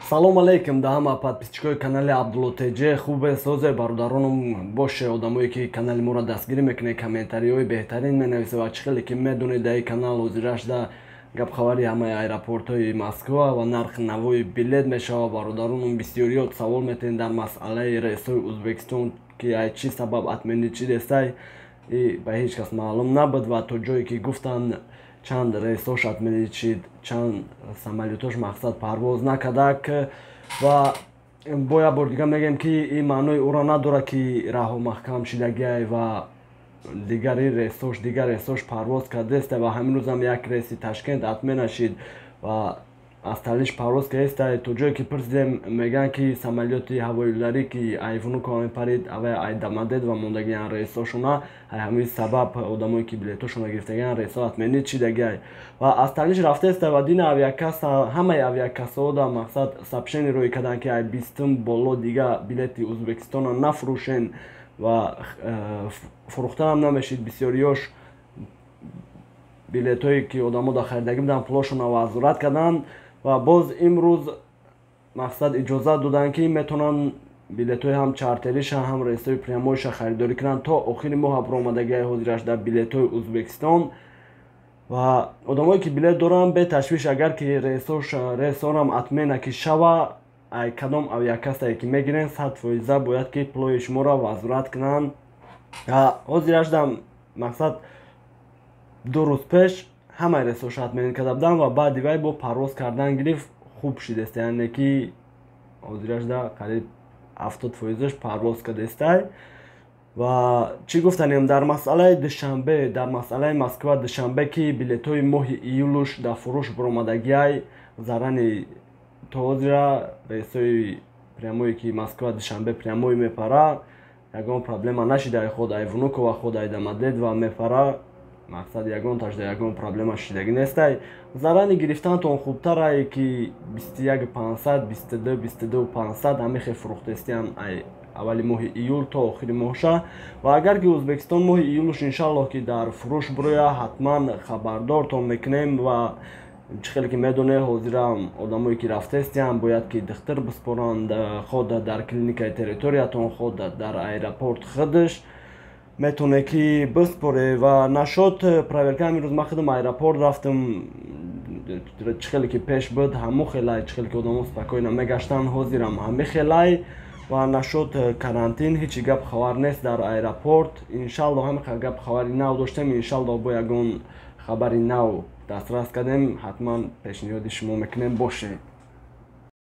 Салом алейкум да ҳама подписчикои канали Абдуллотеҷе. Хубе созе бародаронам боше одамое ки канали моро дастгирӣ мекунед, комментариҳои беҳтарин менависед ва чӣ хеле ки медонед дар канал ҳозираш да гапхабари ҳамаи аэропортҳои Москва ва нархи навои билет мешава. Бародаронам бисёриёт савол метавонед дар масъалаи рейсҳои Ӯзбекистон ки ай чӣ сабаб атмени чӣ дестай ба ҳеҷ кас маълум набуд ва то ҷое ки гуфтанд чанд рейсош отменичид, чанд самолетош мақсад парвоз накардак ва бо як бор дига мегем ки ин маънои ӯро надорад ки раҳо маҳкам шидагиай ва дигар рейсош парвоз кардестай ва ҳамин рӯзам як рейси Ташкент атмена шид ва аз Талиш парвоз кардестай. То ҷое ки пурсидем мегӯянд ки самолети ҳавоиларӣ ки ай Внуково мепарид ай Дамадед ва мондагиянд рейсошона ай ҳамин сабаб одамое ки билетошона гирифтагиянд рейсо атменид шидагиай ва аз Талиш рафтестай ва дина авиакасса ҳамаи авиакассаҳо да мақсад сабшени роӣ карданд ки ай бистум боло дига билети Ӯзбекистона нафурӯшен ва фурӯхтанам намешид. Бисёриёш билетҳое ки одамо да харидагӣ буданд пулошона возврат карданд ва боз имрӯз мақсад иҷозат доданд ки метавонанд билетҳои ҳам чартериша ҳам рейсҳои прямоиша харидорӣ кунанд то охири моҳа баромадагиай ҳозираш дар билетҳои Ӯзбекистон ва одамое ки билет доранд беташвиш агар ки рейсонам атмена ки шава ай кадом авиакассае ки мегирен 100% бояд ки пулои шуморо возврат кунанд. Ҳозираш да мақсад 2 рӯз пеш ҳамаи рейсоша атменид карда буданд ва баъди вай бо парвоз кардан гирифт хуб шидест, яъне ки ҳозираш да қариб 70% парвоз кардестай. ва чӣ гуфтанем дар масъалаи душанбе, дар масъалаи Москва душанбе ки билетҳои моҳи июлуш дар фурӯш баромадагиай зарани то ҳозира рейсҳои прямое ки Москва душанбе прямое мепара ягон проблема нашида, худ ай Внуково, худ ай Дамадед ва мепара мақсад ягонташда ягон проблема шидагӣ нестай. Зарани гирифтанатон хубтарае ки 21500 22500 ҳамихе фурӯхтестиам ай аввали моҳи июл то охири моҳша ва агар ки Ӯзбекистон моҳи июлуш иншаллоҳ ки дар фурӯш бирояд ҳатман хабардортон мекунем ва чӣ хеле ки медонед ҳозирам одамое ки рафтестиам бояд ки духтар биспоранд ход дар клиникаи территориятон ход дар аэропорт хидиш метавонед ки биспоре ва нашод проверка ҳамин рӯз ман худам аэропорт рафтам чӣ хеле ки пеш буд ҳамун хелай чӣ хеле ки одамо спокойно мегаштанд ҳозирам ҳамин хелай ва нашод карантин ҳеҷ гап хабар нест дар аэропорт. Иншаллоҳ ҳамин гап хабари нав доштем, иншаллоҳ бо ягон хабари нав дастрас кардем ҳатман пешниҳоди шумо мекунем боше.